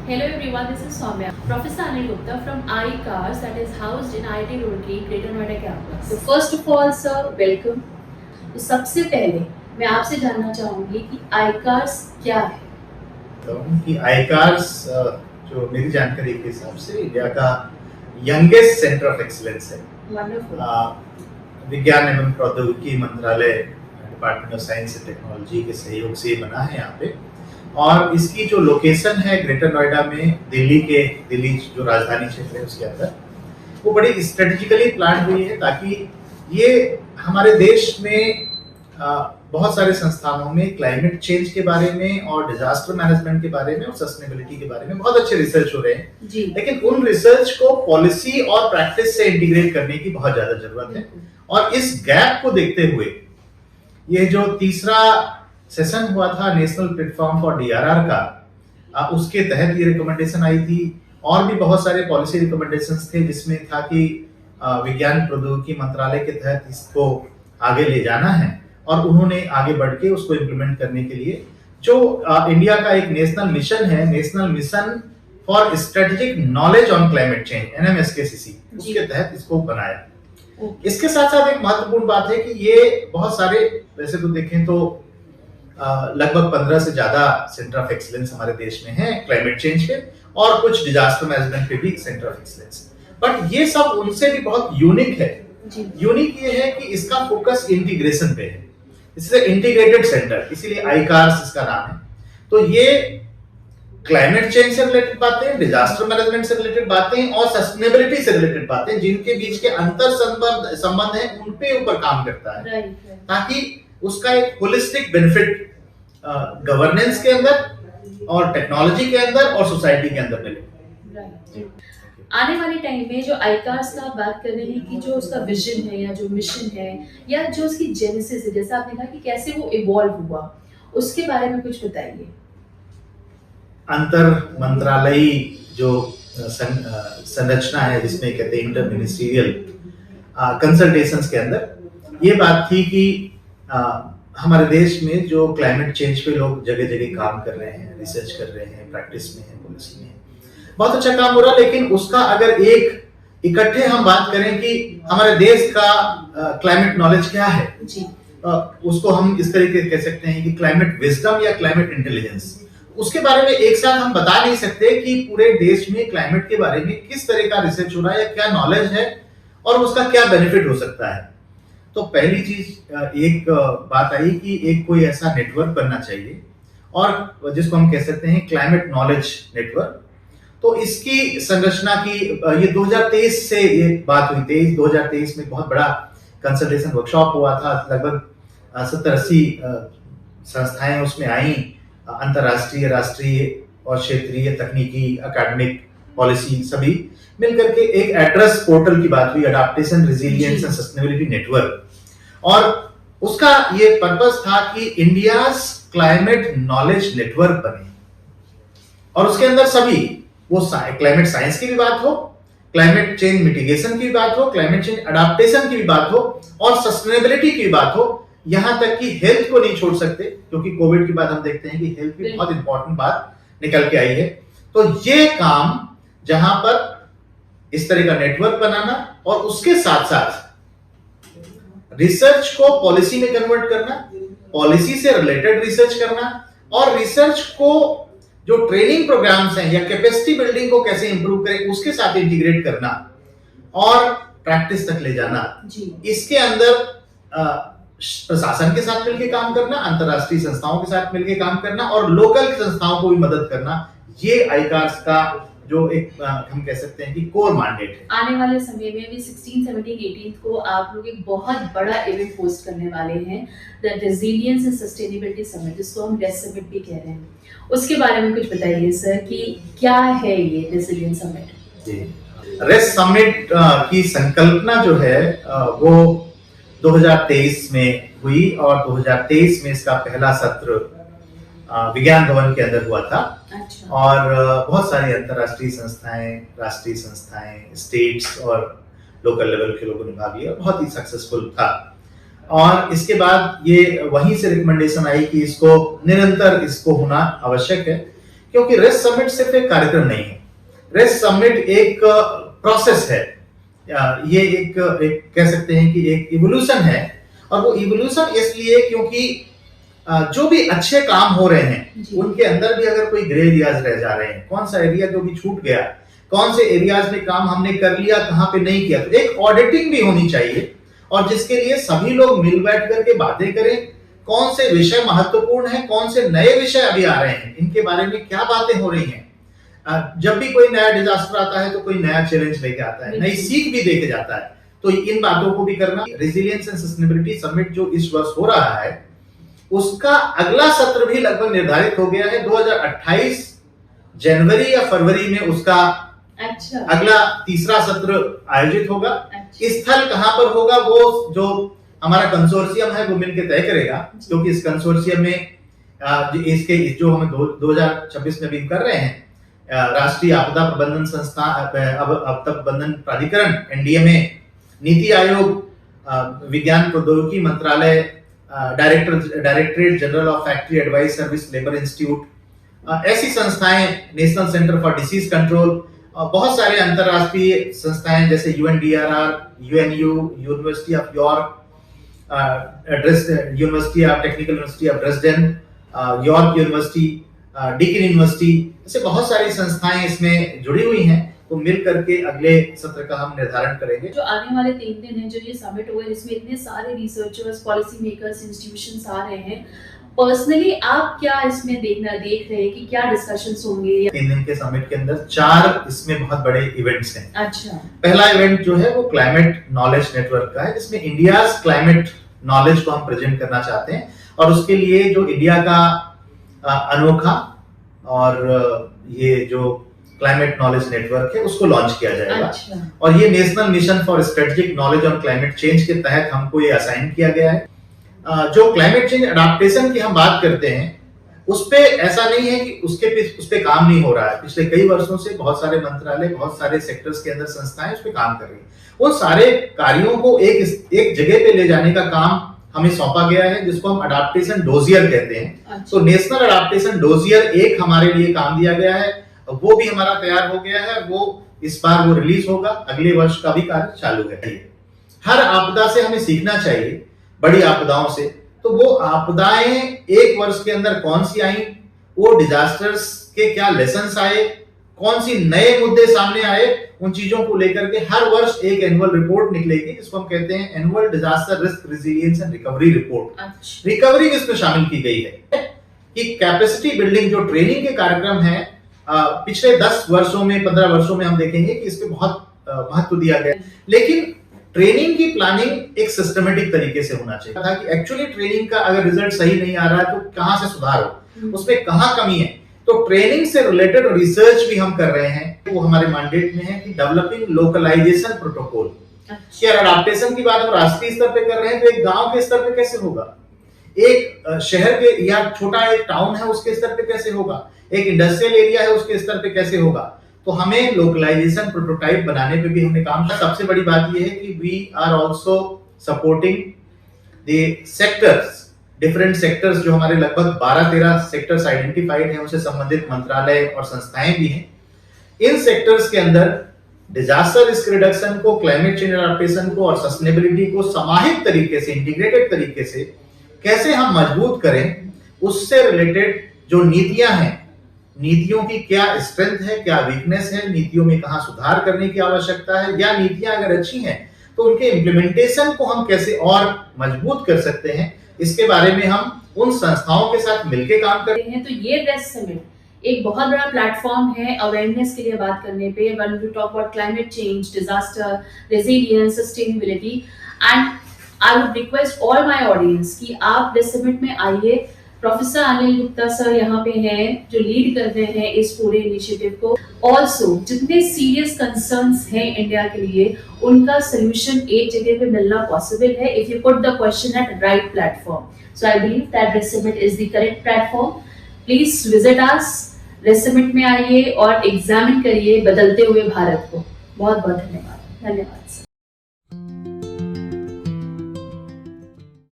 Hello everyone, this is Soumya. Professor Anil Gupta from iCars that is housed in IIT Roorkee, Greater Noida campus. So first of all, sir, welcome. तो सबसे पहले मैं आपसे जानना चाहूंगी कि iCars क्या है? कि iCars जो मेरी जानकारी के हिसाब से इंडिया का यंगेस्ट सेंटर ऑफ एक्सीलेंस है। वंडरफुल। विज्ञान एवं प्रौद्योगिकी मंत्रालय department of science and technology के सहयोग से बना है यहाँ पे, और इसकी जो लोकेशन है ग्रेटर नोएडा में, दिल्ली जो राजधानी क्षेत्र है उसके अंदर, वो बड़ी स्ट्रेटेजिकली प्लान हुई है ताकि ये हमारे देश में बहुत सारे संस्थानों में क्लाइमेट चेंज के बारे में और डिजास्टर मैनेजमेंट के बारे में और सस्टेनेबिलिटी के बारे में बहुत अच्छे रिसर्च हो रहे हैं जी। लेकिन उन रिसर्च को पॉलिसी और प्रैक्टिस से इंटीग्रेट करने की बहुत ज्यादा जरूरत है। और इस गैप को देखते हुए ये जो तीसरा सेशन हुआ था नेशनल प्लेटफॉर्म फॉर डीआरआर का, उसके तहत ये रिकमेंडेशन आई थी। और भी बहुत सारे पॉलिसी रिकमेंडेशंस थे जिसमें था कि विज्ञान प्रौद्योगिकी मंत्रालय के तहत इसको आगे ले जाना है, और उन्होंने आगे बढ़ के उसको इम्प्लीमेंट करने के लिए जो इंडिया का एक नेशनल मिशन है, national mission for strategic knowledge on climate change NMSKCC, उसके तहत इसको बनाया। इसके साथ साथ एक महत्वपूर्ण बात है कि ये बहुत सारे, वैसे तो देखें तो लगभग 15 से ज्यादा सेंटर ऑफ एक्सीलेंस हमारे देश में है क्लाइमेट चेंज पे, और कुछ डिजास्टर मैनेजमेंट पे भी सेंटर ऑफ एक्सीलेंस, बट ये सब उनसे भी बहुत यूनिक है। यूनिक ये है कि इसका फोकस इंटीग्रेशन पे है, इससे इंटीग्रेटेड सेंटर, इसीलिए iCars इसका नाम है। तो ये क्लाइमेट चेंज से रिलेटेड बातें, डिजास्टर मैनेजमेंट से रिलेटेड बातें और सस्टेनेबिलिटी से रिलेटेड बातें, जिनके बीच के अंतर संबंध है, उन पे ऊपर काम करता है, ताकि उसका एक होलिस्टिक बेनिफिट गवर्नेंस के अंदर और टेक्नोलॉजी के अंदर और सोसाइटी के अंदर मिले। आने वाले टाइम में जो iCars का बात कर रहे हैं कि जो उसका विजन है या जो मिशन है या जो उसकी जेनेसिस है, जैसा आपने कहा कि कैसे वो इवॉल्व हुआ, उसके बारे में कुछ बताइए। अंतर मंत्रालयी जो संरचना है जिसमें कहते हैं इंटर मिनिस्ट्रियल कंसल्टेशंस के अंदर ये बात थी कि हमारे देश में जो क्लाइमेट चेंज पे लोग जगह जगह काम कर रहे हैं, रिसर्च कर रहे हैं, प्रैक्टिस में है, पॉलिसी में है, बहुत अच्छा काम हो रहा है, लेकिन उसका अगर एक इकट्ठे हम बात करें कि हमारे देश का क्लाइमेट नॉलेज क्या है जी, उसको हम इस तरीके कह सकते हैं कि क्लाइमेट विजडम या क्लाइमेट इंटेलिजेंस, उसके बारे में एक साथ हम बता नहीं सकते कि पूरे देश में क्लाइमेट के बारे में किस तरह का रिसर्च हो रहा है या क्या नॉलेज है और उसका क्या बेनिफिट हो सकता है। तो पहली चीज एक बात आई कि एक कोई ऐसा नेटवर्क बनना चाहिए, और जिसको हम कह सकते हैं क्लाइमेट नॉलेज नेटवर्क। तो इसकी संरचना की ये 2023 से ये बात हुई थी। 2023 में बहुत बड़ा कंसल्टेशन वर्कशॉप हुआ था, लगभग 70-80 संस्थाएं उसमें आई, अंतरराष्ट्रीय, राष्ट्रीय और क्षेत्रीय, तकनीकी, एकेडमिक, पॉलिसी, सभी मिलकर के एक एड्रेस पोर्टल की बात हुई, adaptation, resilience and sustainability network. और उसका ये पर्पस था कि इंडियाज क्लाइमेट नॉलेज नेटवर्क बने, और उसके अंदर सभी, वो क्लाइमेट साइंस की भी बात हो, क्लाइमेट चेंज मिटिगेशन की भी बात हो, क्लाइमेट चेंज अडॉप्टेशन की भी बात हो, और सस्टेनेबिलिटी की भी बात हो, यहां तक कि हेल्थ को नहीं छोड़ सकते, क्योंकि कोविड के बाद हम देखते हैं कि हेल्थ भी बहुत इंपॉर्टेंट बात निकल के आई है। तो ये काम जहां पर इस तरह का नेटवर्क बनाना और उसके साथ साथ रिसर्च को पॉलिसी में कन्वर्ट करना, पॉलिसी से रिलेटेड रिसर्च करना, और रिसर्च को जो ट्रेनिंग प्रोग्राम्स हैं या कैपेसिटी बिल्डिंग को कैसे इंप्रूव करें उसके साथ इंटीग्रेट करना और प्रैक्टिस तक ले जाना जी। इसके अंदर प्रशासन के साथ मिलकर काम करना, अंतरराष्ट्रीय संस्थाओं के साथ मिलकर काम करना और लोकल संस्थाओं को भी मदद करना, ये iCars का जो एक हम कह सकते हैं कि कोर मैंडेट है। आने वाले समय में भी 16, 17, 18 को आप लोग एक बहुत बड़ा इवेंट होस्ट करने वाले हैं, the resilience and sustainability summit, जिसको हम रेस समिट भी कह रहे हैं। उसके बारे में कुछ बताइए सर कि क्या है ये रेजिलियंस समिट। जी, रेस समिट की संकल्पना जो है वो 2023 में हुई, और 2023 में इसका पहला सत्र विज्ञान भवन के अंदर हुआ था। अच्छा। और बहुत सारी अंतरराष्ट्रीय संस्थाएं, राष्ट्रीय संस्थाएं, स्टेट्स और लोकल लेवल के लोगों ने भाग लिया, बहुत ही सक्सेसफुल था। और इसके बाद ये वहीं से रिकमेंडेशन आई कि इसको निरंतर इसको होना आवश्यक है, क्योंकि रेस्ट समिट सिर्फ एक कार्यक्रम नहीं है, रेस्ट समिट एक प्रोसेस है, ये एक कह सकते हैं कि एक इवोल्यूशन है। और वो इवोल्यूशन इसलिए क्योंकि जो भी अच्छे काम हो रहे हैं उनके अंदर भी अगर कोई ग्रे एरियाज रह जा रहे हैं, कौन सा एरिया जो भी छूट गया, कौन से एरियाज में काम हमने कर लिया, कहां पे नहीं किया, तो एक ऑडिटिंग भी होनी चाहिए। और जिसके लिए सभी लोग मिल बैठ करके बातें करें, कौन से विषय महत्वपूर्ण हैं, कौन से नए विषय अभी आ रहे हैं, इनके बारे में क्या बातें हो रही हैं। जब भी कोई नया डिजास्टर आता है तो कोई नया चैलेंज लेके आता है, नई सीख भी देके जाता है, तो इन बातों को भी करना। रेजिलियंस एंड सस्टेनेबिलिटी समिट जो इस वर्ष हो रहा है उसका अगला सत्र भी लगभग निर्धारित हो गया है। 2028 जनवरी या फरवरी में उसका अगला तीसरा सत्र आयोजित होगा। स्थल कहां पर होगा वो जो हमारा कंसोर्शियम है वो मिलकर तय करेगा, क्योंकि इस कंसोर्शियम में इसके जो हम 2026 में भी कर रहे हैं, राष्ट्रीय आपदा प्रबंधन संस्थान, आपदा प्रबंधन प्राधिकरण एनडीएमए, नीति आयोग, विज्ञान प्रौद्योगिकी मंत्रालय, directorate general of factory advice service, labour institute, ऐसी संस्थाएं, national centre for disease control, बहुत सारे अंतरराष्ट्रीय संस्थाएं जैसे UNDRR, UNU, university of York, university of technical university of Dresden, York university, Deakin university, ऐसे बहुत सारी संस्थाएं इसमें जुड़ी हुई हैं। तो मिल करके अगले सत्र का हम निर्धारण करेंगे। जो आने वाले 3 दिन हैं, जो ये समिट होगा, इसमें इतने सारे रिसर्चर्स, पॉलिसी मेकर्स, इंस्टीट्यूशंस आ रहे हैं, पर्सनली आप क्या इसमें देख रहे हैं कि क्या डिस्कशंस होंगे? 3 दिन के समिट के अंदर 4 इसमें बहुत बड़े इवेंट्स हैं। अच्छा। पहला इवेंट जो है वो क्लाइमेट नॉलेज नेटवर्क का है, जिसमें इंडियाज क्लाइमेट नॉलेज को हम प्रेजेंट करना चाहते हैं, और उसके लिए जो इंडिया का अनोखा और ये जो क्लाइमेट नॉलेज नेटवर्क है उसको लॉन्च किया जाएगा। अच्छा। और ये national mission for strategic knowledge on climate change के तहत हमको ये असाइन किया गया है। जो क्लाइमेट चेंज अडाप्टेशन की हम बात करते हैं, उस पे ऐसा नहीं है कि उस पे काम नहीं हो रहा है। पिछले कई वर्षों से बहुत सारे मंत्रालय, बहुत सारे सेक्टर्स के अंदर संस्थाएं उस पे काम कर रही हैं। उन सारे कार्यों को एक जगह पे ले जाने का काम हमें सौंपा गया है, जिसको हम अडाप्टेशन डोजियर कहते हैं। अच्छा। तो नेशनल अडाप्टेशन डोजियर एक हमारे लिए काम दिया गया है, वो भी हमारा तैयार हो गया है, वो इस बार वो रिलीज होगा, अगले वर्ष का भी कार्य चालू है। हर आपदा से हमें सीखना चाहिए, बड़ी आपदाओं से। तो वो आपदाएं एक वर्ष के अंदर कौन सी आई, वो डिजास्टर्स के क्या लेसन्स आए, कौन सी नए मुद्दे सामने आए, उन चीजों को लेकर के हर वर्ष एक एनुअल रिपोर्ट निकलेगी, जिसको हम कहते हैं annual disaster risk resilience and recovery report. Recovery इसमें शामिल की गई है कि कैपेसिटी बिल्डिंग जो ट्रेनिंग के कार्यक्रम है, पिछले 10 वर्षों में, 15 वर्षों में हम देखेंगे कि इसके बहुत महत्व दिया गया, लेकिन ट्रेनिंग की प्लानिंग एक सिस्टमेटिक तरीके से होना चाहिए था कि एक्चुअली ट्रेनिंग का अगर रिजल्ट सही नहीं आ रहा है तो कहां से सुधार हो, उसमें कहां कमी है। तो ट्रेनिंग से रिलेटेड रिसर्च भी हम कर रहे हैं, वो हमारे मैंडेट में है कि डेवलपिंग लोकलाइजेशन प्रोटोकॉल। क्या अडाप्टेशन की बात हम राष्ट्रीय स्तर पे कर रहे हैं, तो एक गांव के स्तर पे कैसे होगा, एक शहर के या छोटा एक टाउन है उसके स्तर पे कैसे होगा, एक इंडस्ट्रियल एरिया है उसके स्तर पे कैसे होगा। तो हमें लोकलाइजेशन प्रोटोटाइप बनाने पे भी हमने काम किया। सबसे बड़ी बात यह है कि we are also supporting the sectors, different sectors, जो हमारे लगभग 12-13 सेक्टर्स आइडेंटिफाइड हैं, उनसे संबंधित मंत्रालय और संस्थाएं भी हैं। इन सेक्टर्स के अंदर डिजास्टर रिस्क रिडक्शन को, क्लाइमेट चेंज अडॉप्टेशन को और सस्टेनेबिलिटी को समाहित तरीके से, इंटीग्रेटेड तरीके से कैसे हम मजबूत करें, उससे रिलेटेड जो नीतियां हैं, नीतियों की क्या स्ट्रेंथ है, क्या वीकनेस है, नीतियों में कहां सुधार करने की आवश्यकता है, या नीतियां अगर अच्छी हैं तो उनके इम्प्लीमेंटेशन को हम कैसे और मजबूत कर सकते हैं, इसके बारे में हम उन संस्थाओं के साथ मिलकर काम कर रहे हैं। तो ये रेस्ट समिट एक बहुत बड़ा प्लेटफॉर्म है अवेयरनेस के लिए बात करने पे, when we talk about climate change, disaster, resilience, sustainability, and I would request all my audience कि आप रेस्ट समिट में आइए। प्रोफेसर अनिल गुप्ता सर यहाँ पे हैं जो लीड कर रहे हैं इस पूरे इनिशिएटिव को। ऑल्सो जितने सीरियस कंसर्न्स हैं इंडिया के लिए, उनका सोल्यूशन एक जगह पे मिलना पॉसिबल है if you put the question at right platform. So I believe that rest summit is the correct platform. Please visit us, rest summit में आइए और एग्जामिन करिए बदलते हुए भारत को। बहुत बहुत धन्यवाद। धन्यवाद सर।